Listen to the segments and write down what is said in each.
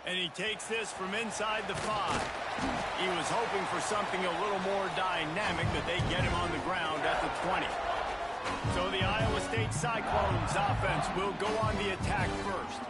And he takes this from inside the 5. He was hoping for something a little more dynamic, but they get him on the ground at the 20. So the Iowa State Cyclones offense will go on the attack first.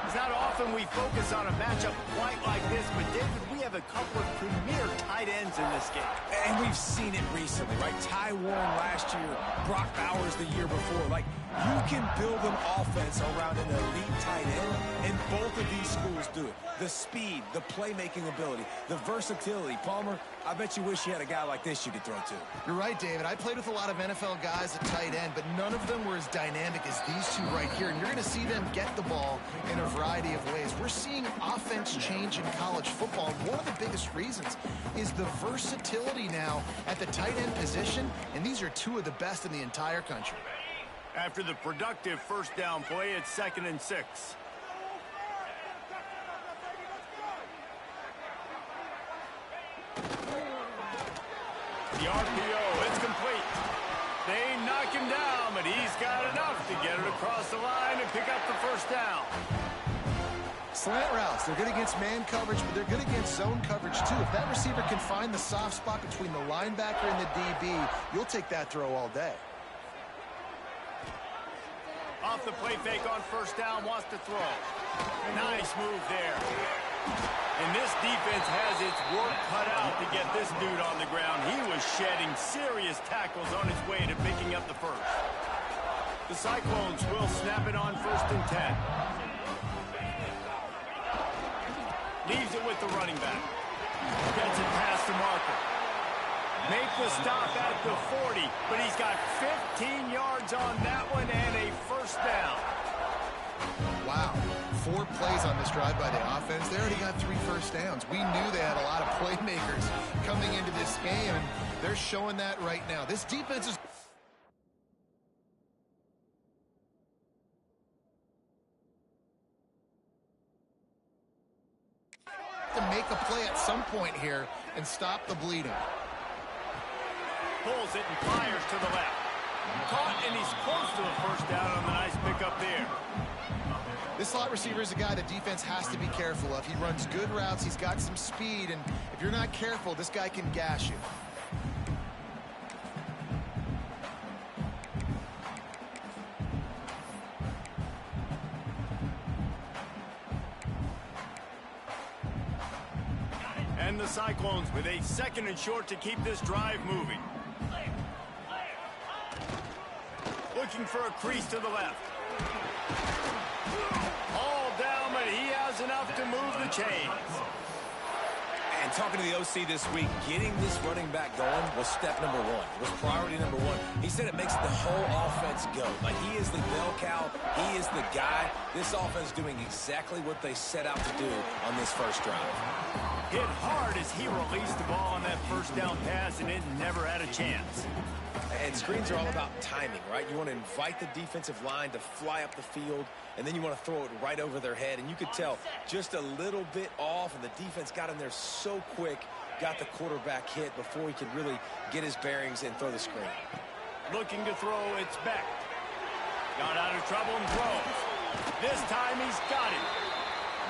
It's not often we focus on a matchup quite like this, but David, we have a couple of premier tight ends in this game. And we've seen it recently, right? Ty Warren last year, Brock Bowers the year before. Like, you can build an offense around an elite tight end, and both of these schools do it. The speed, the playmaking ability, the versatility. Palmer, I bet you wish you had a guy like this you could throw to. You're right, David. I played with a lot of NFL guys at tight end, but none of them were as dynamic as these two right here. And you're going to see them get the ball in a variety of ways. We're seeing offense change in college football. And one of the biggest reasons is the versatility now at the tight end position. And these are two of the best in the entire country. After the productive first down play, it's 2nd and 6. The RPO, it's complete. They knock him down, but he's got enough to get it across the line and pick up the first down. Slant routes, they're good against man coverage, but they're good against zone coverage too. If that receiver can find the soft spot between the linebacker and the DB, you'll take that throw all day. Off the play fake on first down, wants to throw. Nice move there. And this defense has its work cut out to get this dude on the ground. He was shedding serious tackles on his way to picking up the first. The Cyclones will snap it on 1st and 10. Leaves it with the running back. Gets it past the marker. Make the stop at the 40, but he's got 15 yards on that one and a first down. Wow. 4 plays on this drive by the offense. They already got 3 first downs. We knew they had a lot of playmakers coming into this game, and they're showing that right now. This defense is... to make a play at some point here and stop the bleeding. Pulls it and fires to the left. Caught, and he's close to the first down on the nice pickup there. This slot receiver is a guy the defense has to be careful of. He runs good routes. He's got some speed, and if you're not careful, this guy can gash you. And the Cyclones with a 2nd and short to keep this drive moving. Looking for a crease to the left. All down, but he has enough to move the chains. And talking to the OC this week, getting this running back going was step number 1. Was priority number 1. He said it makes the whole offense go. Like, he is the bell cow. He is the guy. This offense doing exactly what they set out to do on this first drive. Hit hard as he released the ball on that first down pass, and it never had a chance. And screens are all about timing, right? You want to invite the defensive line to fly up the field, and then you want to throw it right over their head. And you could tell just a little bit off, and the defense got in there so quick, got the quarterback hit before he could really get his bearings and throw the screen. Looking to throw, it's Beck. Got out of trouble and throws. This time he's got it.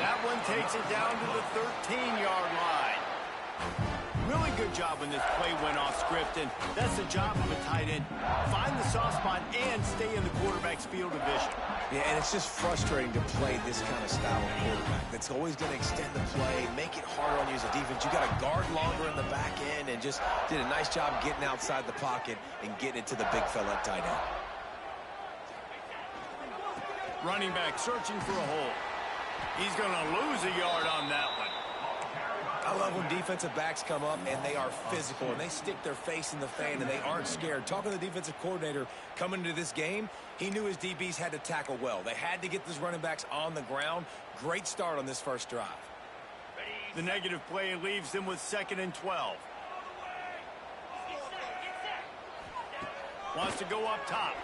That one takes it down to the 13-yard line. Really good job when this play went off script, and that's the job of a tight end. Find the soft spot and stay in the quarterback's field of vision. Yeah, and it's just frustrating to play this kind of style of quarterback. That's always going to extend the play, make it harder on you as a defense. You got to guard longer in the back end, and just did a nice job getting outside the pocket and getting it to the big fella at tight end. Running back searching for a hole. He's going to lose a yard on that one. I love when defensive backs come up and they are physical and they stick their face in the fan and they aren't scared. Talking to the defensive coordinator coming into this game, he knew his DBs had to tackle well. They had to get those running backs on the ground. Great start on this first drive. The negative play leaves them with 2nd and 12. Wants to go up top.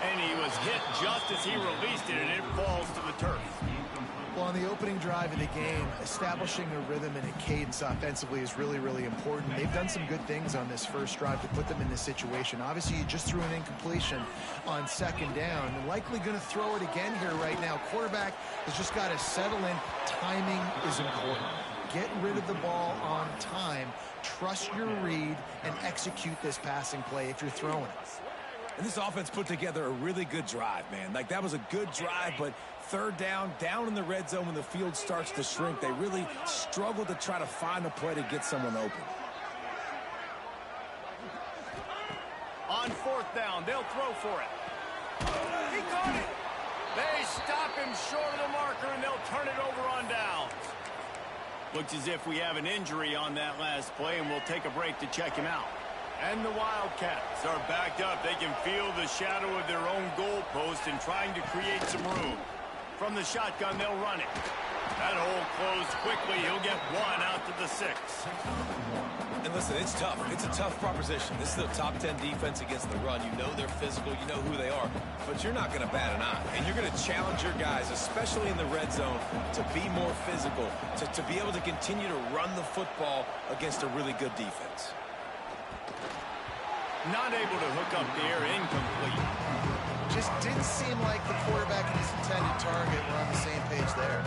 And he was hit just as he released it, and it falls to the turf. Well, on the opening drive of the game, establishing a rhythm and a cadence offensively is really, really important. They've done some good things on this first drive to put them in this situation. Obviously, you just threw an incompletion on second down. They're likely going to throw it again here right now. Quarterback has just got to settle in. Timing is important. Get rid of the ball on time. Trust your read and execute this passing play if you're throwing it. And this offense put together a really good drive, man. Like, that was a good drive, but third down in the red zone when the field starts to shrink, they really struggle to try to find a play to get someone open. On fourth down, they'll throw for it. He caught it. They stop him short of the marker, and they'll turn it over on downs. Looks as if we have an injury on that last play, and we'll take a break to check him out. And the Wildcats are backed up. They can feel the shadow of their own goalpost and trying to create some room. From the shotgun, they'll run it. That hole closed quickly. He'll get one out to the 6. And listen, it's tough. It's a tough proposition. This is a top 10 defense against the run. You know they're physical. You know who they are. But you're not going to bat an eye. And you're going to challenge your guys, especially in the red zone, to be more physical, to be able to continue to run the football against a really good defense. Not able to hook up there, incomplete. Just didn't seem like the quarterback and his intended target were on the same page there.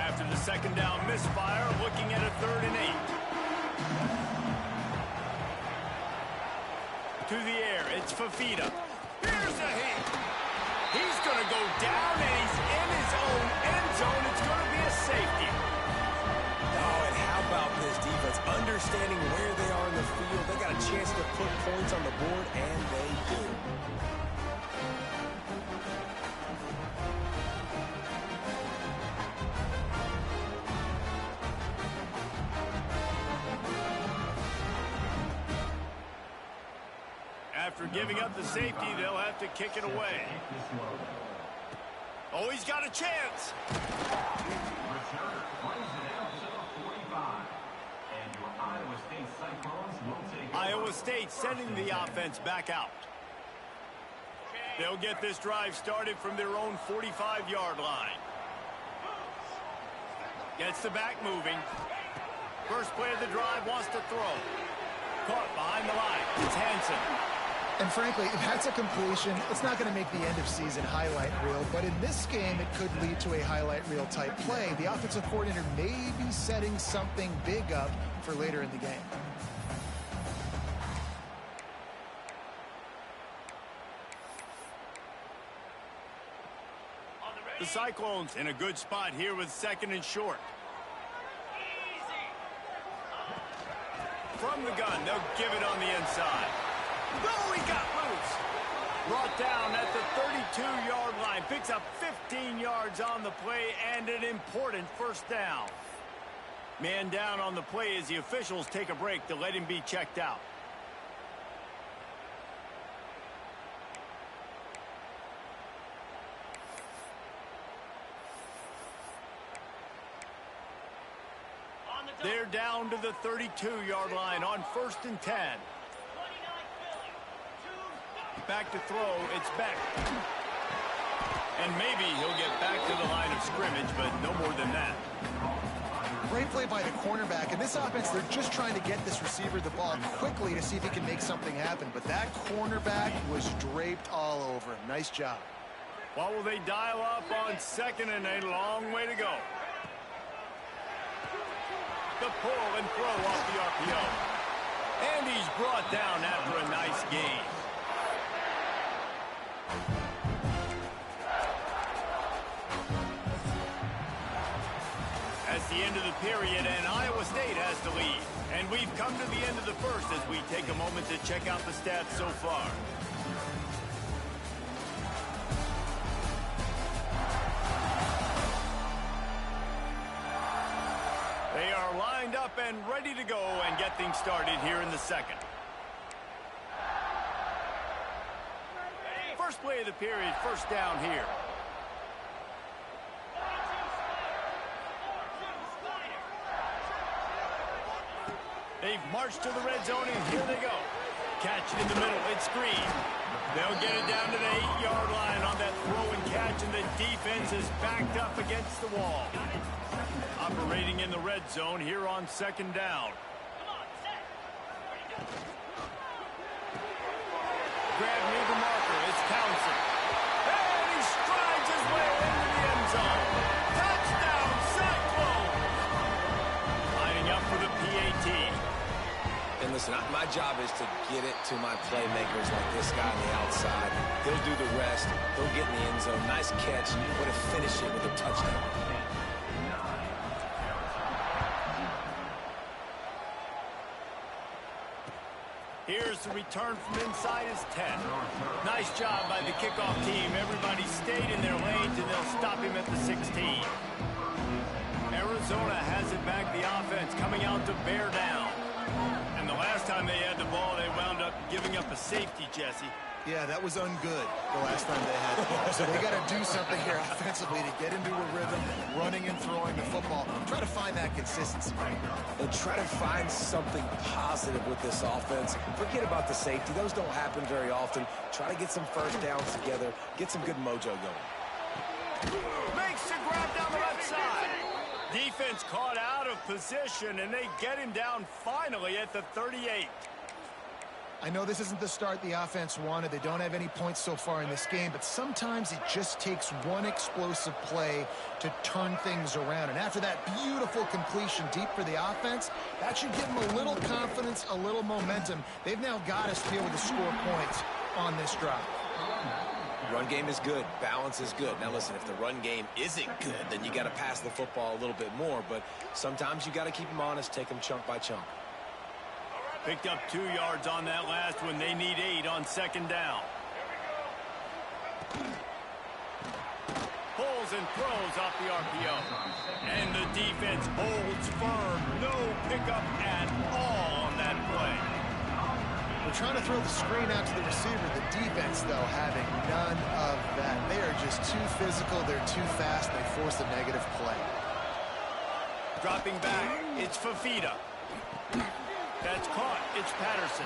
After the second down misfire, looking at a 3rd and 8. To the air, it's Fafita. Here's a hit. He's going to go down, and he's in his own end zone. It's going to be a safety. Oh, and how about this defense? Understanding where they are in the field. They got a chance to put points on the board, and they do. After giving up the safety, they'll have to kick it away. Oh, he's got a chance. Iowa State sending the offense back out. They'll get this drive started from their own 45-yard line. Gets the back moving. First play of the drive, wants to throw. Caught behind the line. It's Hansen. And frankly, if that's a completion, it's not going to make the end of season highlight reel. But in this game, it could lead to a highlight reel type play. The offensive coordinator may be setting something big up for later in the game. The Cyclones in a good spot here with 2nd and short. From the gun, they'll give it on the inside. Oh, he got loose. Brought down at the 32-yard line. Picks up 15 yards on the play and an important first down. Man down on the play as the officials take a break to let him be checked out. They're down to the 32-yard line on 1st and 10. Back to throw, it's Beck. And maybe he'll get back to the line of scrimmage, but no more than that. Great play by the cornerback. In this offense, they're just trying to get this receiver the ball quickly to see if he can make something happen. But that cornerback was draped all over him. Nice job. What will they dial up on 2nd and a long way to go? The pull and throw off the RPO. And he's brought down after a nice gain. That's the end of the period, and Iowa State has the lead. And we've come to the end of the first as we take a moment to check out the stats so far. They are lined up and ready to go and get things started here in the second. First play of the period, first down here. They've marched to the red zone, and here they go. catch in the middle. It's screen. They'll get it down to the 8-yard line on that throw and catch, and the defense is backed up against the wall. Operating in the red zone here on second down. Grab near the marker. It's Townsend. And he strides his way into the end zone. Touchdown, Cyclone! Lining up for the PAT. And listen, my job is to get it to my playmakers like this guy on the outside. He'll do the rest. He'll get in the end zone. Nice catch. But to finish it with a touchdown. Here's the return from inside his 10. Nice job by the kickoff team. Everybody stayed in their lanes, and they'll stop him at the 16. Arizona has it back, the offense coming out to bear down. And the last time they had the ball, they wound up giving up a safety, Jesse. Yeah, that was ungood the last time they had the ball. So they got to do something here offensively to get into a rhythm, running and throwing the football. Try to find that consistency. And try to find something positive with this offense. Forget about the safety. Those don't happen very often. Try to get some first downs together. Get some good mojo going. Makes the grab down the left side. Defense caught out of position, and they get him down finally at the 38. I know this isn't the start the offense wanted. They don't have any points so far in this game, but sometimes it just takes one explosive play to turn things around. And after that beautiful completion deep for the offense, that should give them a little confidence, a little momentum. They've now got us to be able to score points on this drive. Run game is good. Balance is good. Now, listen, if the run game isn't good, then you got to pass the football a little bit more. But sometimes you got to keep them honest, take them chunk by chunk. Picked up 2 yards on that last one. They need 8 on second down. Pulls and throws off the RPO. And the defense holds firm. No pickup at all on that play. They're trying to throw the screen out to the receiver. The defense, though, having none of that. They are just too physical. They're too fast. They force a negative play. Dropping back, it's Fafita. That's caught. It's Patterson.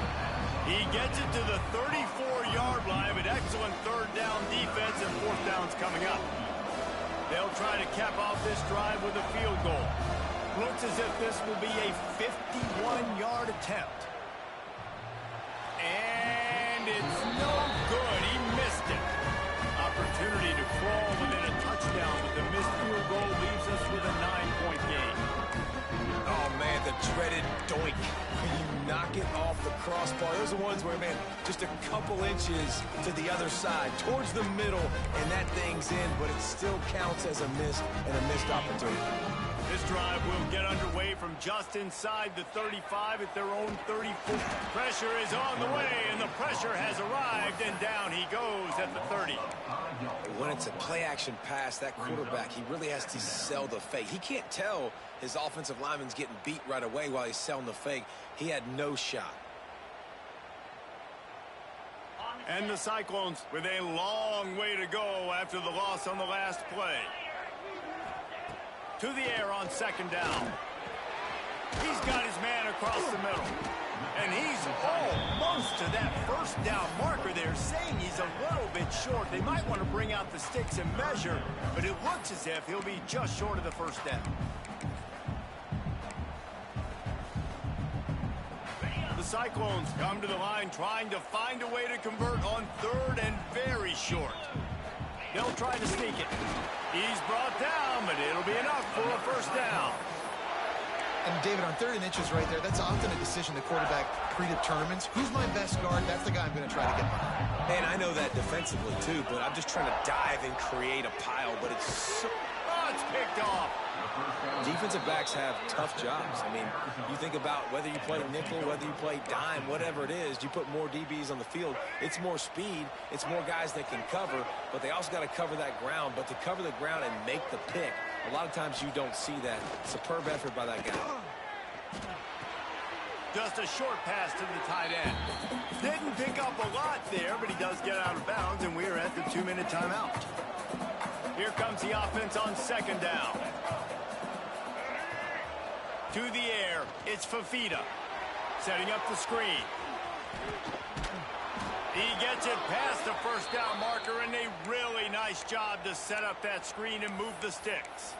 He gets it to the 34-yard line, but excellent third down defense, and fourth down's coming up. They'll try to cap off this drive with a field goal. Looks as if this will be a 51-yard attempt. And it's no good. He missed it. Opportunity to crawl within a touchdown, but the missed field goal leaves us with a 9-point game. Oh, man, the dreaded doink. When you knock it off the crossbar, those are ones where, man, just a couple inches to the other side, towards the middle, and that thing's in, but it still counts as a miss and a missed opportunity. This drive will get underway from just inside the 35 at their own 34. Pressure is on the way, and the pressure has arrived, and down he goes at the 30. When it's a play-action pass, that quarterback, he really has to sell the fake. He can't tell his offensive lineman's getting beat right away while he's selling the fake. He had no shot. And the Cyclones with a long way to go after the loss on the last play. To the air on second down. He's got his man across the middle. And he's almost to that first down marker there, saying he's a little bit short. They might want to bring out the sticks and measure, but it looks as if he'll be just short of the first down. The Cyclones come to the line trying to find a way to convert on third and very short. They'll try to sneak it. He's brought down, but it'll be enough for a first down. And David, on 3rd and inches right there, that's often a decision the quarterback predetermines. Who's my best guard? That's the guy I'm going to try to get behind. And I know that defensively, too, but I'm just trying to dive and create a pile, but it's so... Oh, it's picked off. Defensive backs have tough jobs. I mean, you think about whether you play nickel, whether you play dime, whatever it is, you put more DBs on the field. It's more speed. It's more guys that can cover, but they also got to cover that ground. But to cover the ground and make the pick, a lot of times you don't see that. Superb effort by that guy. Just a short pass to the tight end. Didn't pick up a lot there, but he does get out of bounds, and we're at the 2-minute timeout. Here comes the offense on second down. To the air, it's Fafita. Setting up the screen. it past the first down marker, and a really nice job to set up that screen and move the sticks.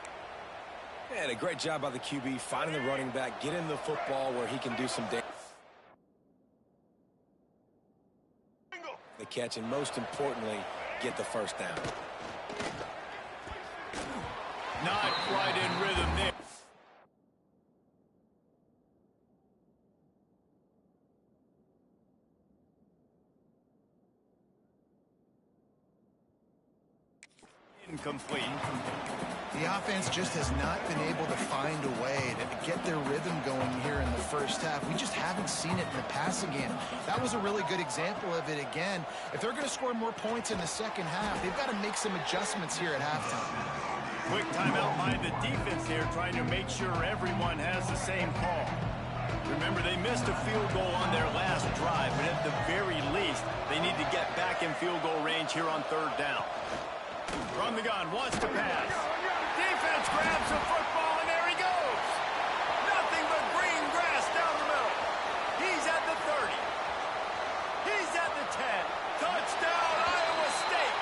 And a great job by the QB finding the running back, getting the football where he can do some damage. The catch, and most importantly, get the first down. Not quite in rhythm there. Incomplete. The offense just has not been able to find a way to get their rhythm going here in the first half. We just haven't seen it in the passing game. That was a really good example of it again. If they're going to score more points in the second half, they've got to make some adjustments here at halftime. Quick timeout by the defense here, trying to make sure everyone has the same call. Remember, they missed a field goal on their last drive, but at the very least, they need to get back in field goal range here on third down. From the gun, wants to pass. Defense grabs the football, and there he goes. Nothing but green grass down the middle. He's at the 30. He's at the 10. Touchdown, Iowa State.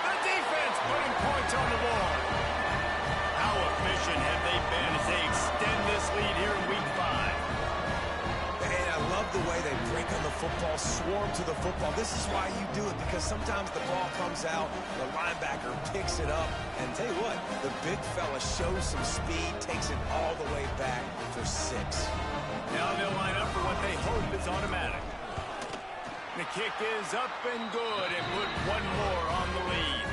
The defense putting points on the board. How efficient have they been as they extend this lead here in Week 5? And I love the way they break on the football, swarm to the football. This is why you do it, because sometimes the ball comes out, the linebacker picks it up, and tell you what, the big fella shows some speed, takes it all the way back for 6. Now they'll line up for what they hope is automatic. The kick is up and good, and put one more on the lead.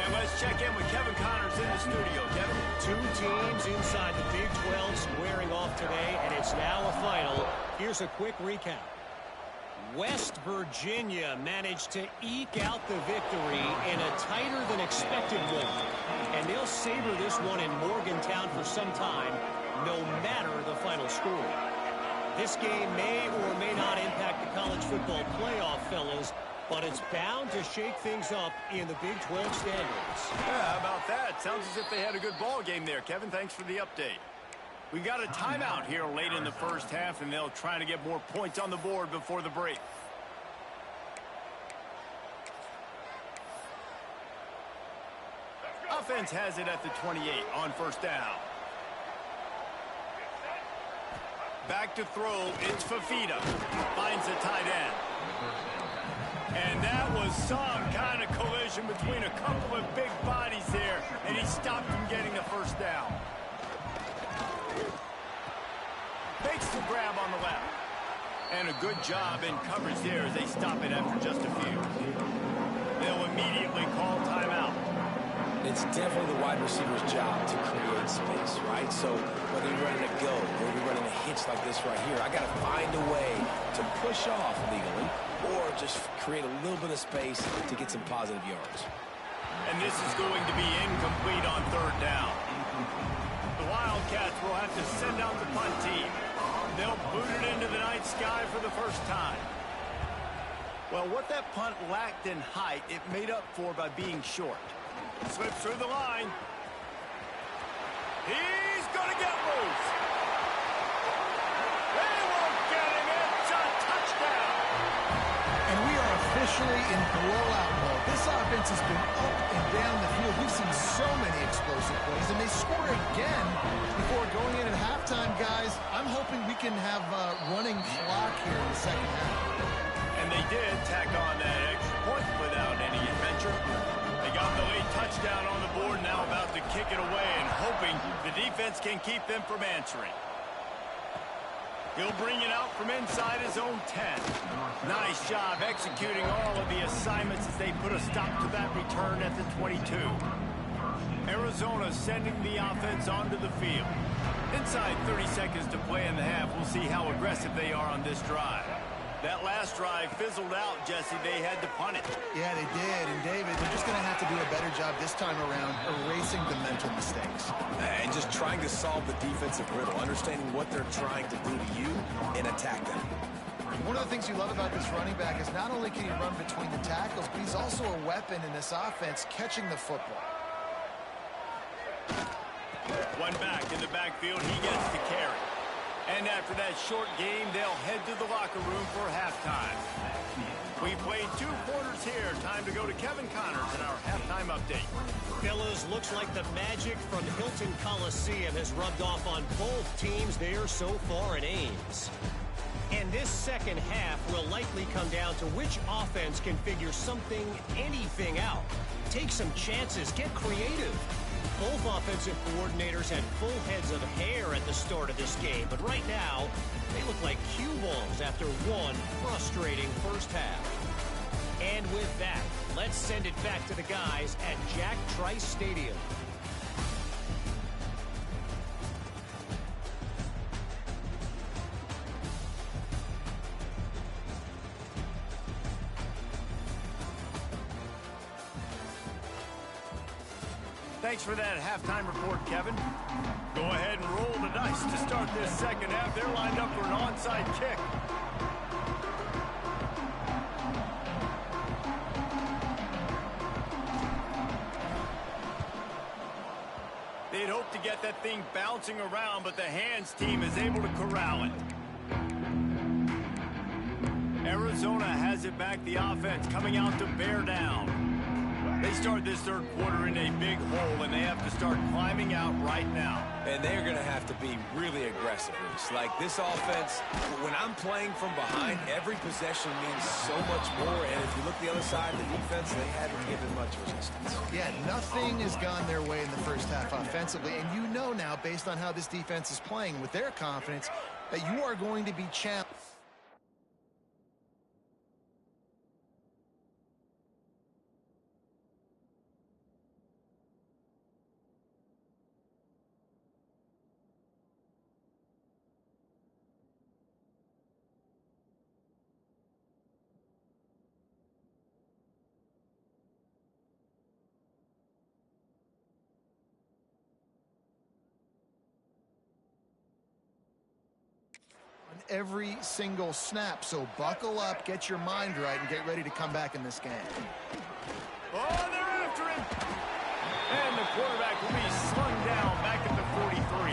And let's check in with Kevin Connors in the studio. Kevin? Two teams inside the Big 12 squaring off today, and it's now a final. Here's a quick recap. West Virginia managed to eke out the victory in a tighter-than-expected one. And they'll savor this one in Morgantown for some time, no matter the final score. This game may or may not impact the college football playoff, fellas, but it's bound to shake things up in the Big 12 standings. Yeah, how about that? Sounds as if they had a good ball game there. Kevin, thanks for the update. We got a timeout here late in the first half, and they'll try to get more points on the board before the break. Offense has it at the 28 on first down. Back to throw, it's Fafita. Finds the tight end. And that was some kind of collision between a couple of big bodies there, and he stopped him getting the first down. Makes the grab on the left. And a good job in coverage there as they stop it after just a few. They'll immediately call timeout. It's definitely the wide receiver's job to create space, right? So whether you're running a go or you're running a hitch like this right here, I got to find a way to push off legally or just create a little bit of space to get some positive yards. And this is going to be incomplete on third down. The Wildcats will have to send out the punt team. They'll boot it into the night sky for the first time. Well, what that punt lacked in height, it made up for by being short. Slips through the line. He's going to get loose. They won't get him. It's a touchdown. And we are officially in blowout mode. This offense has been up and down the field. We've seen so many explosive plays, and they scored again before going in at halftime, guys. I'm hoping we can have a running clock here in the second half. And they did tack on that extra point without any adventure. They got the late touchdown on the board, now about to kick it away and hoping the defense can keep them from answering. He'll bring it out from inside his own 10. Nice job executing all of the assignments as they put a stop to that return at the 22. Arizona sending the offense onto the field. Inside 30 seconds to play in the half. We'll see how aggressive they are on this drive. That last drive fizzled out, Jesse. They had to punt it. Yeah, they did. And, David, they're just going to have to do a better job this time around erasing the mental mistakes. And just trying to solve the defensive riddle, understanding what they're trying to do to you and attack them. One of the things you love about this running back is not only can he run between the tackles, but he's also a weapon in this offense catching the football. One back in the backfield. He gets to carry. And after that short game, they'll head to the locker room for halftime. We played 2 quarters here. Time to go to Kevin Connors in our halftime update. Fellas, looks like the magic from Hilton Coliseum has rubbed off on both teams there so far in Ames. And this second half will likely come down to which offense can figure something, anything out. Take some chances, get creative. Both offensive coordinators had full heads of hair at the start of this game, but right now, they look like cue balls after one frustrating first half. And with that, let's send it back to the guys at Jack Trice Stadium. Thanks for that halftime report, Kevin. Go ahead and roll the dice to start this second half. They're lined up for an onside kick. They'd hoped to get that thing bouncing around, but the hands team is able to corral it. Arizona has it back. The offense coming out to bear down. They start this third quarter in a big hole, and they have to start climbing out right now. And they're going to have to be really aggressive. It's like this offense, when I'm playing from behind, every possession means so much more. And if you look the other side of the defense, they haven't given much resistance. Yeah, nothing has gone their way in the first half offensively. And you know now, based on how this defense is playing with their confidence, that you are going to be challenged. Every single snap, so buckle up, get your mind right, and get ready to come back in this game. Oh, they're after him! And the quarterback will be slung down back at the 43.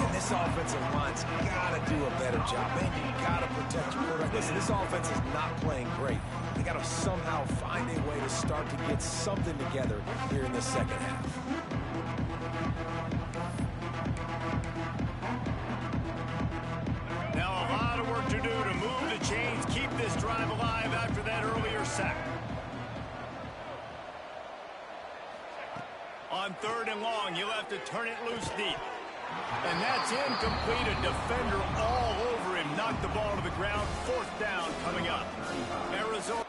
And this offensive line's got to do a better job. Man, you got to protect your quarterback. Listen, this offense is not playing great. They got to somehow find a way to start to get something together here in the second half. Now a lot of work to do to move the chains, keep this drive alive after that earlier sack. On 3rd and long, you'll have to turn it loose deep. And that's incomplete. A defender all over him. Knocked the ball to the ground. 4th down coming up. Arizona.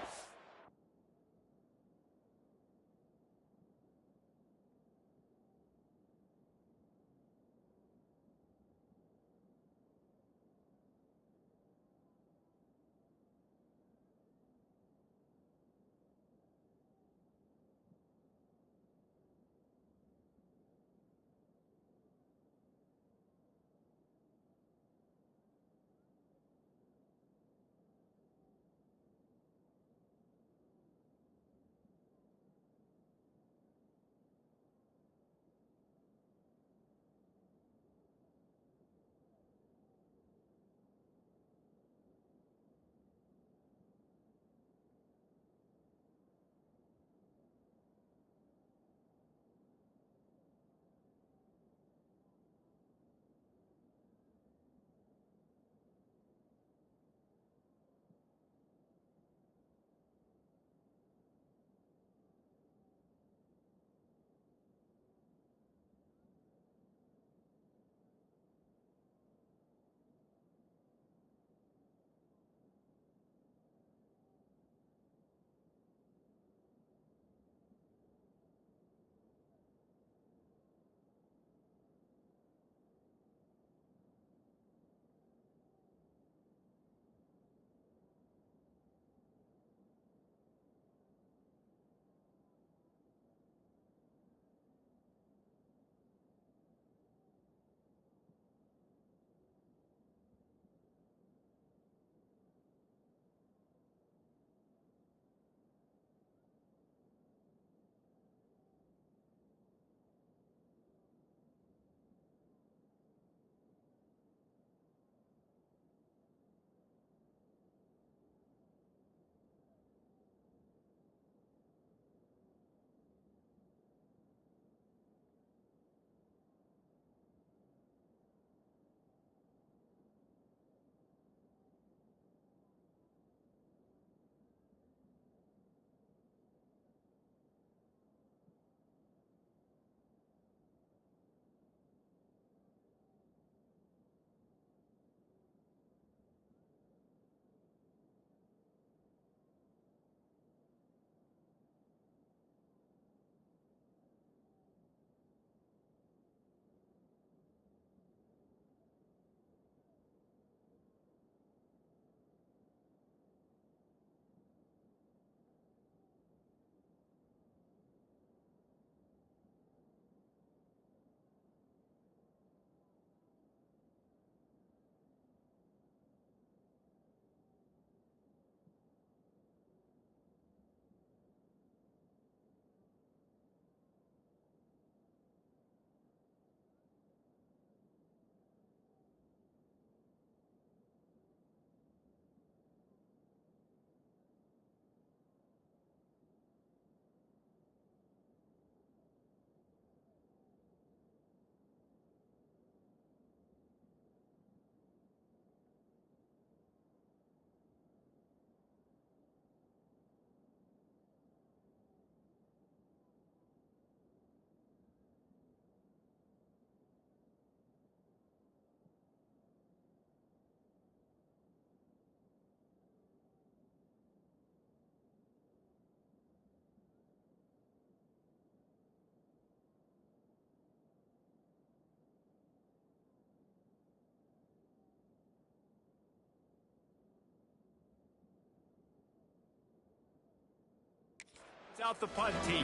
It's out the punt team.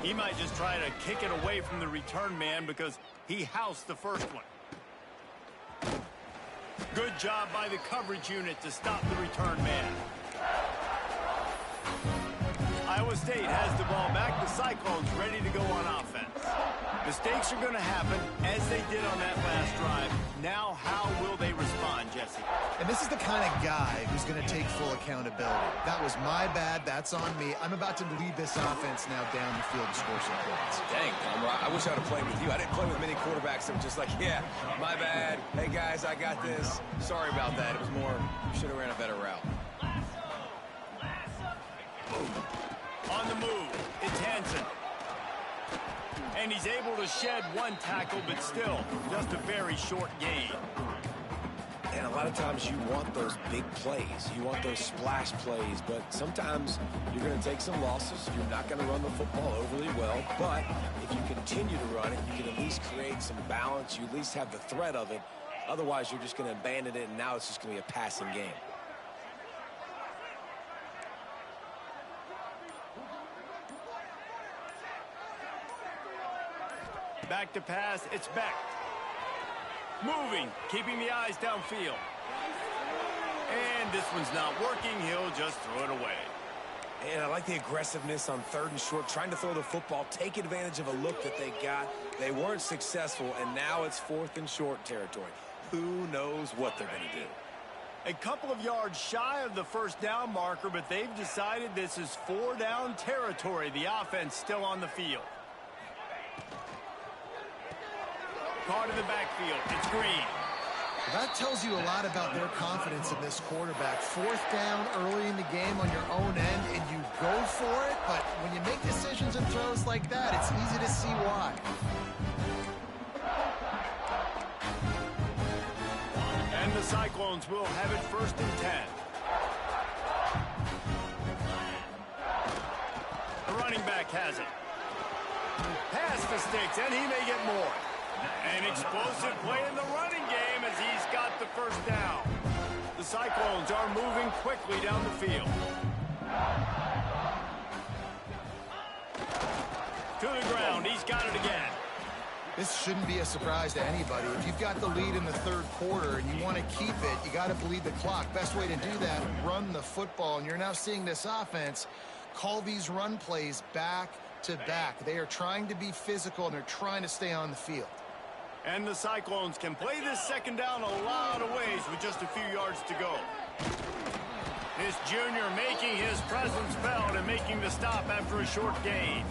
He might just try to kick it away from the return man because he housed the first one. Good job by the coverage unit to stop the return man. Iowa State has the ball back. The Cyclones ready to go on offense. Mistakes are going to happen as they did on that last drive. Now, how will they respond, Jesse? And this is the kind of guy who's going to take full accountability. That was my bad. That's on me. I'm about to lead this offense now down the field and score some points. Dang, I wish I would have played with you. I didn't play with many quarterbacks that were just like, yeah, my bad. Hey, guys, I got this. Sorry about that. It was more, should have ran a better route. On the move, it's Hansen. And he's able to shed one tackle, but still, just a very short gain. And a lot of times you want those big plays. You want those splash plays, but sometimes you're going to take some losses. You're not going to run the football overly well, but if you continue to run it, you can at least create some balance. You at least have the threat of it. Otherwise, you're just going to abandon it, and now it's just going to be a passing game. Back to pass, it's Beck. Moving, keeping the eyes downfield. And this one's not working, he'll just throw it away. And I like the aggressiveness on 3rd and short, trying to throw the football, take advantage of a look that they got. They weren't successful, and now it's 4th and short territory. Who knows what they're going to do? A couple of yards shy of the first down marker, but they've decided this is 4-down territory. The offense still on the field. Caught in the backfield. It's Green. That tells you a lot about their confidence in this quarterback. 4th down early in the game on your own end, and you go for it, but when you make decisions and throws like that, it's easy to see why. And the Cyclones will have it 1st and 10. The running back has it. Pass the sticks, and he may get more. An explosive play in the running game as he's got the first down. The Cyclones are moving quickly down the field. To the ground, he's got it again. This shouldn't be a surprise to anybody. If you've got the lead in the 3rd quarter and you want to keep it, you got to bleed the clock. Best way to do that, run the football. And you're now seeing this offense call these run plays back to back. They are trying to be physical, and they're trying to stay on the field. And the Cyclones can play this 2nd down a lot of ways with just a few yards to go. This junior making his presence felt and making the stop after a short gain.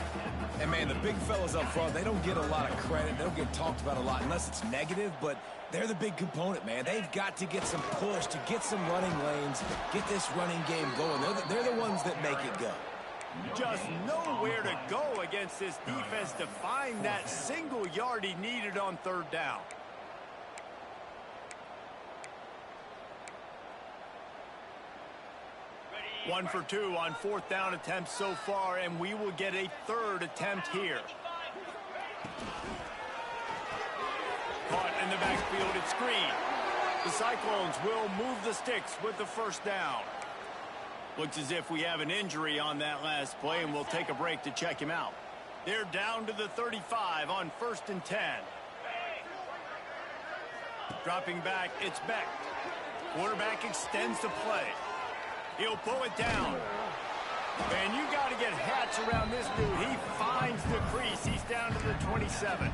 And, man, the big fellas up front, they don't get a lot of credit. They don't get talked about a lot unless it's negative, but they're the big component, man. They've got to get some push, to get some running lanes, get this running game going. They're the ones that make it go. Just nowhere to go against this defense to find that single yard he needed on 3rd down. One for 2 on 4th down attempts so far, and we will get a 3rd attempt here. Caught in the backfield, it's Green. The Cyclones will move the sticks with the 1st down. Looks as if we have an injury on that last play, and we'll take a break to check him out. They're down to the 35 on 1st and 10. Dropping back, it's Beck. Quarterback extends the play. He'll pull it down. And you got to get Hatch around this dude. He finds the crease. He's down to the 27.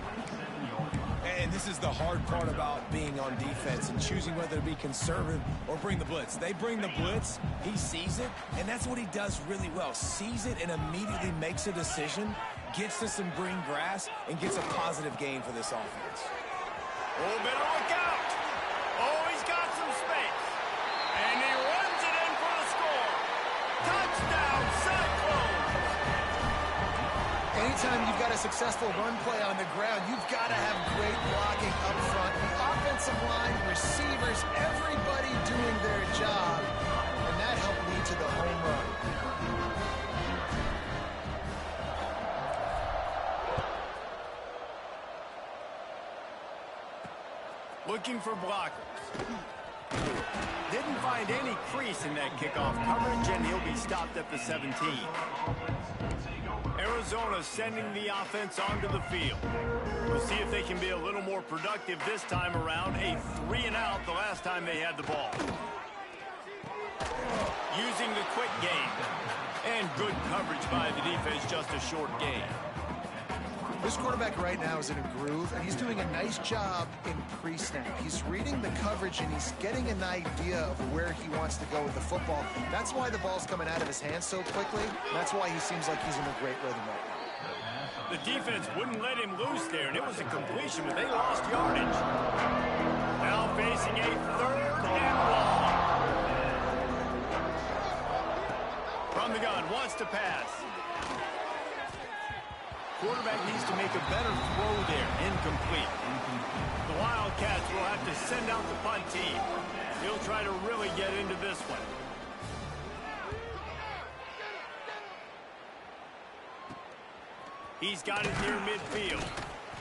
And this is the hard part about being on defense and choosing whether to be conservative or bring the blitz. They bring the blitz, he sees it, and that's what he does really well. Sees it and immediately makes a decision, gets to some green grass, and gets a positive gain for this offense. Oh, better look out. Oh, he's got some space. And he runs it in for the score. Touchdown, Cyclones. Anytime you've got a successful run play on the ground, you've got to have great blocking up front. The offensive line, receivers, everybody doing their job, and that helped lead to the home run. Looking for blockers. Did Didn't find any crease in that kickoff coverage, and he'll be stopped at the 17. Arizona sending the offense onto the field. We'll see if they can be a little more productive this time around. A 3-and-out the last time they had the ball. Using the quick game. And good coverage by the defense, just a short gain. This quarterback right now is in a groove, and he's doing a nice job in pre-snap. He's reading the coverage, and he's getting an idea of where he wants to go with the football. That's why the ball's coming out of his hands so quickly. That's why he seems like he's in a great rhythm right now. The defense wouldn't let him loose there, and it was a completion, but they lost yardage. Now facing a 3rd and long. From the gun, wants to pass. Quarterback needs to make a better throw there. Incomplete. The Wildcats will have to send out the punt team. He'll try to really get into this one. He's got it near midfield.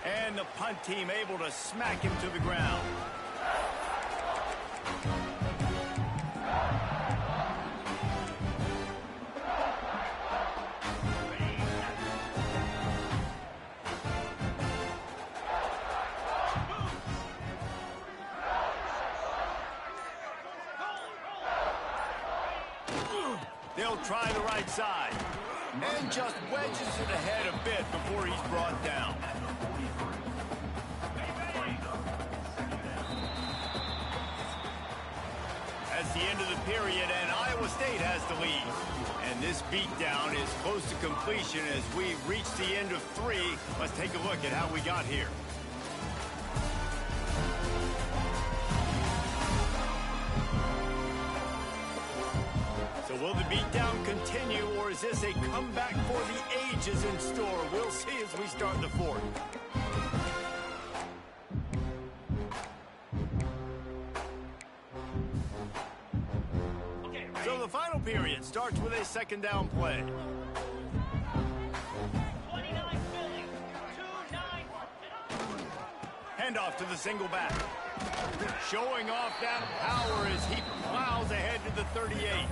And the punt team able to smack him to the ground. They'll try the right side. And just wedges it ahead a bit before he's brought down. That's the end of the period, and Iowa State has the lead. And this beatdown is close to completion as we reach the end of 3. Let's take a look at how we got here. So will the beatdown continue, or is this a comeback for the ages in store? We'll see as we start the 4th. So the final period starts with a 2nd down play. Handoff to the single back. Showing off that power as he plows ahead to the 38.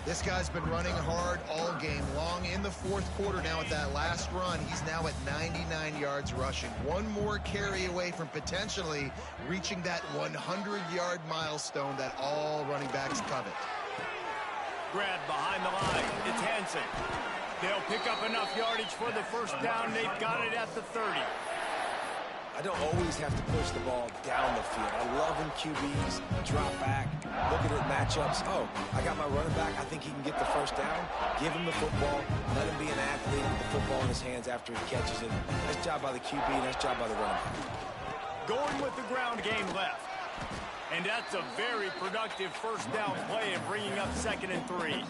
This guy's been running hard all game long. In the 4th quarter now at that last run, he's now at 99 yards rushing. One more carry away from potentially reaching that 100-yard milestone that all running backs covet. Grab behind the line. It's Hansen. They'll pick up enough yardage for the 1st down. They've got it at the 30. I don't always have to push the ball down the field. I love when QBs drop back, look at it matchups. Oh, I got my running back. I think he can get the 1st down. Give him the football. Let him be an athlete with the football in his hands after he catches it. Nice job by the QB. Nice job by the running back. Going with the ground game left. And that's a very productive 1st down play of bringing up 2nd and 3.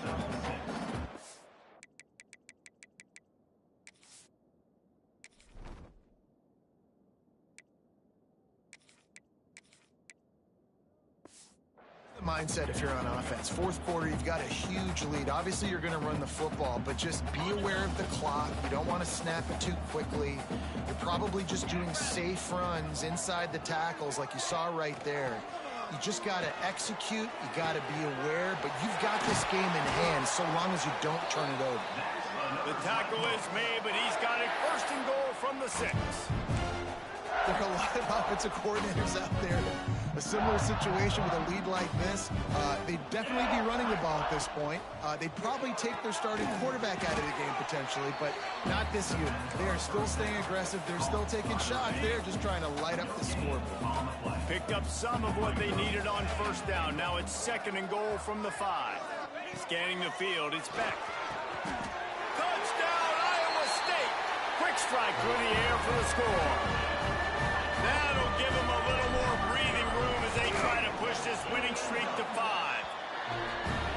Mindset if you're on offense. 4th quarter, you've got a huge lead. Obviously, you're going to run the football, but just be aware of the clock. You don't want to snap it too quickly. You're probably just doing safe runs inside the tackles like you saw right there. You just got to execute. You got to be aware, but you've got this game in hand so long as you don't turn it over. The tackle is made, but he's got it 1st and goal from the 6. There are a lot of offensive coordinators out there. A similar situation with a lead like this, they'd definitely be running the ball at this point. They'd probably take their starting quarterback out of the game potentially, but not this unit. They are still staying aggressive. They're still taking shots. They're just trying to light up the scoreboard. Picked up some of what they needed on 1st down. Now it's 2nd and goal from the 5. Scanning the field, it's Beck. Touchdown, Iowa State! Quick strike through the air for the score. That'll give them a little more breathing room as they try to push this winning streak to 5.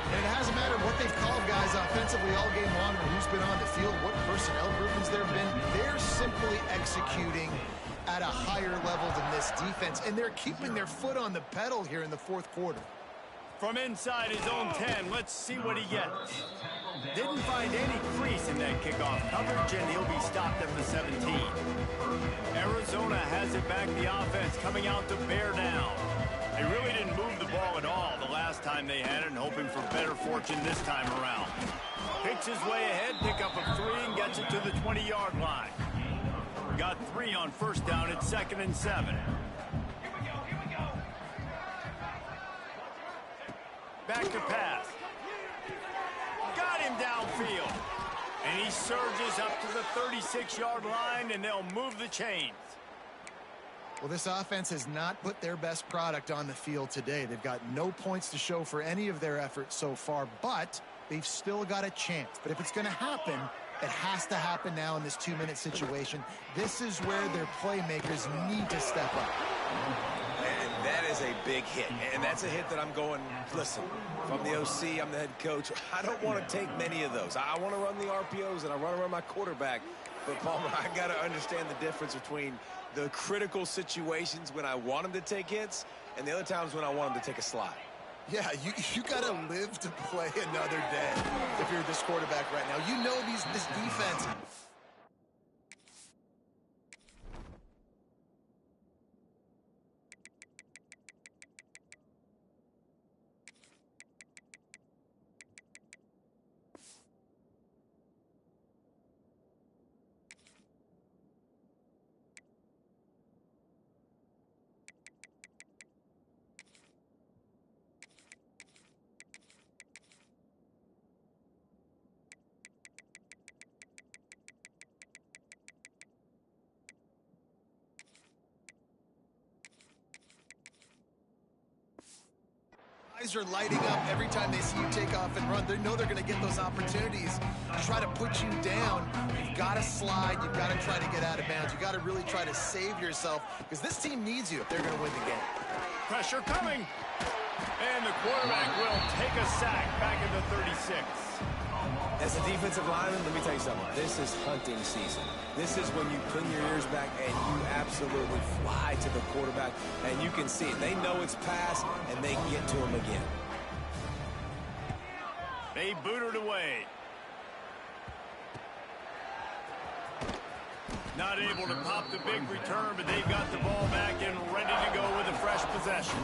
And it hasn't mattered what they've called guys offensively all game long or who's been on the field, what personnel groupings there have been. They're simply executing at a higher level than this defense, and they're keeping their foot on the pedal here in the 4th quarter. From inside his own 10, let's see what he gets. Didn't find any crease in that kickoff coverage, and he'll be stopped at the 17. Arizona has it back, the offense coming out to bear down. They really didn't move the ball at all the last time they had it, and hoping for better fortune this time around. Picks his way ahead, pick up a 3, and gets it to the 20-yard line. Got 3 on first down at 2nd and 7. Back to pass. Got him downfield. And he surges up to the 36-yard line, and they'll move the chains. Well, this offense has not put their best product on the field today. They've got no points to show for any of their efforts so far, but they've still got a chance. But if it's going to happen, it has to happen now in this 2-minute situation. This is where their playmakers need to step up. And that is a big hit. And that's a hit that I'm going, listen, if I'm the OC, I'm the head coach, I don't want to take many of those. I want to run the RPOs, and I want to run my quarterback. But, Palmer, I got to understand the difference between the critical situations when I want him to take hits and the other times when I want him to take a slide. Yeah, you got to live to play another day if you're this quarterback right now. You know this defense. Eyes are lighting up every time they see you take off and run. They know they're going to get those opportunities to try to put you down. You've got to slide. You've got to try to get out of bounds. You've got to really try to save yourself because this team needs you if they're going to win the game. Pressure coming. And the quarterback will take a sack back at the 36. As a defensive lineman, let me tell you something. This is hunting season. This is when you pin your ears back and you absolutely fly to the quarterback, and you can see it. They know it's pass, and they get to him again. They boot it away. Not able to pop the big return, but they've got the ball back and ready to go with a fresh possession.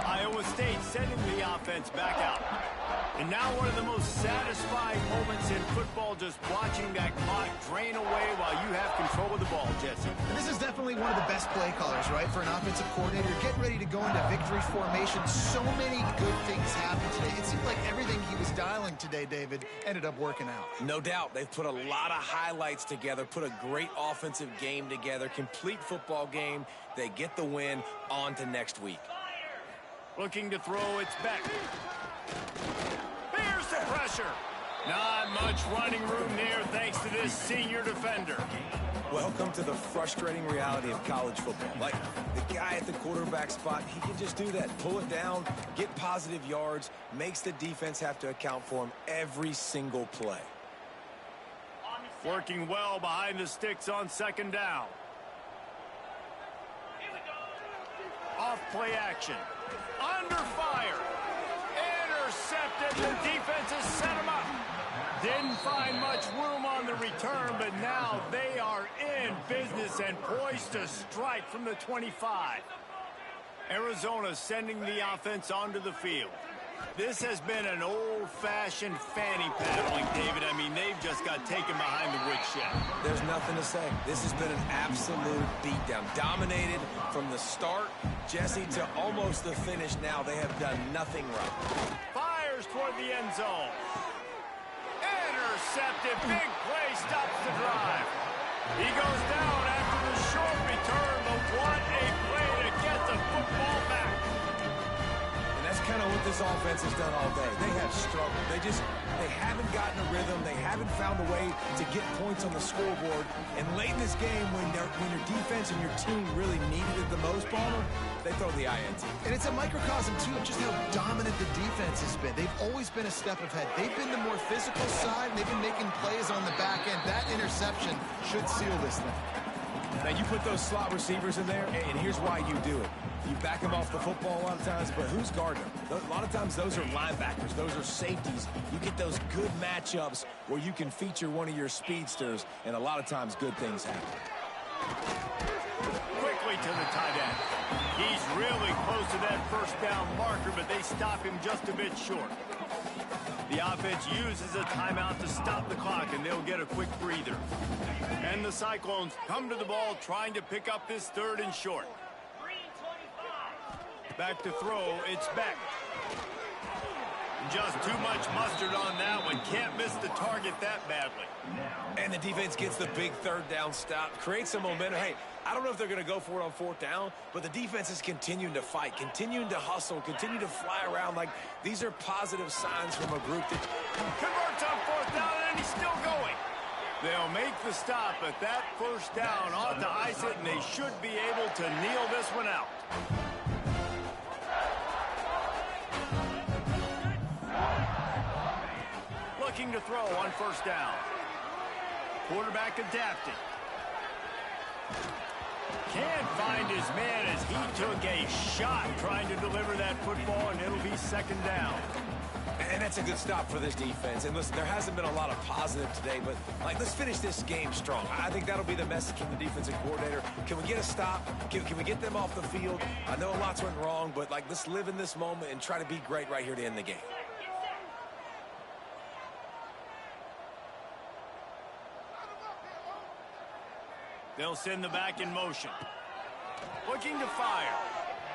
Iowa State sending the offense back out. And now one of the most satisfying moments in football, just watching that clock drain away while you have control of the ball, Jesse. And this is definitely one of the best play callers, right, for an offensive coordinator. Getting ready to go into victory formation. So many good things happened today. It seemed like everything he was dialing today, David, ended up working out. No doubt. They've put a lot of highlights together, put a great offensive game together, complete football game. They get the win. On to next week. Looking to throw, it's back. Here's the pressure. Not much running room there thanks to this senior defender. Welcome to the frustrating reality of college football. Like, the guy at the quarterback spot, he can just do that. Pull it down, get positive yards, makes the defense have to account for him every single play. Working well behind the sticks on 2nd down. Off play action. Under fire. Intercepted. The defense has set him up. Didn't find much room on the return, but now they are in business and poised to strike from the 25. Arizona sending the offense onto the field. This has been an old-fashioned fanny paddling, David. I mean, they've just got taken behind the woodshed. There's nothing to say. This has been an absolute beatdown. Dominated from the start, Jesse, to almost the finish now. They have done nothing right. Fires toward the end zone. Intercepted. Big play stops the drive. He goes down after the short return, but what a play to get the football back. That's kind of what this offense has done all day. They have struggled. They haven't gotten a rhythm. They haven't found a way to get points on the scoreboard. And late in this game, when your defense and your team really needed it the most, Palmer, they throw the INT. And it's a microcosm, too, of just how dominant the defense has been. They've always been a step ahead. They've been the more physical side, and they've been making plays on the back end. That interception should seal this thing. Now, you put those slot receivers in there, and here's why you do it. You back them off the football a lot of times, but who's guarding them? A lot of times those are linebackers. Those are safeties. You get those good matchups where you can feature one of your speedsters, and a lot of times good things happen. Quickly to the tight end. He's really close to that first down marker, but they stop him just a bit short. The offense uses a timeout to stop the clock, and they'll get a quick breather. And the Cyclones come to the ball trying to pick up this 3rd and short. Back to throw, it's Beck. Just too much mustard on that one. Can't miss the target that badly. And the defense gets the big 3rd down stop, creates some momentum. Hey, I don't know if they're going to go for it on 4th down, but the defense is continuing to fight, continuing to hustle, continue to fly around. Like, these are positive signs from a group that converts on 4th down, and he's still going. They'll make the stop, but that first down ought to ice it, and they should be able to kneel this one out. Looking to throw on 1st down. Quarterback adapting. Can't find his man as he took a shot trying to deliver that football, and it'll be 2nd down. And that's a good stop for this defense. And listen, there hasn't been a lot of positive today, but like, let's finish this game strong. I think that'll be the message from the defensive coordinator. Can we get a stop? Can we get them off the field? I know lots went wrong, but like, let's live in this moment and try to be great right here to end the game. They'll send the back in motion. Looking to fire.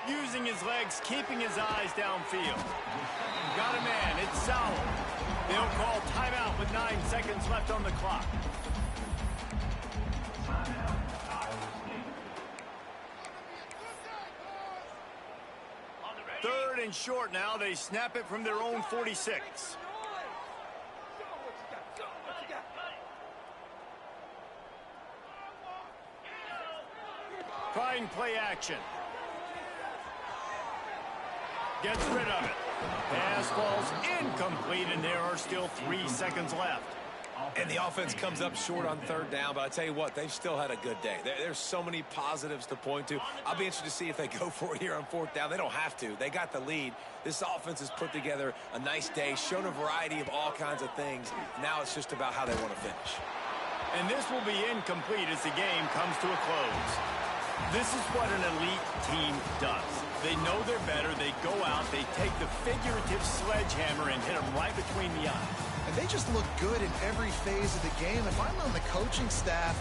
Using his legs, keeping his eyes downfield. Got a man, it's Sowell. They'll call timeout with 9 seconds left on the clock. Third and short now. They snap it from their own 46. Trying play action. Gets rid of it. Pass falls incomplete, and there are still 3 seconds left. And the offense comes up short on 3rd down, but I tell you what, they've still had a good day. There's so many positives to point to. I'll be interested to see if they go for it here on 4th down. They don't have to. They got the lead. This offense has put together a nice day, shown a variety of all kinds of things. Now it's just about how they want to finish. And this will be incomplete as the game comes to a close. This is what an elite team does. They know they're better. They go out. They take the figurative sledgehammer and hit them right between the eyes. And they just look good in every phase of the game. If I'm on the coaching staff,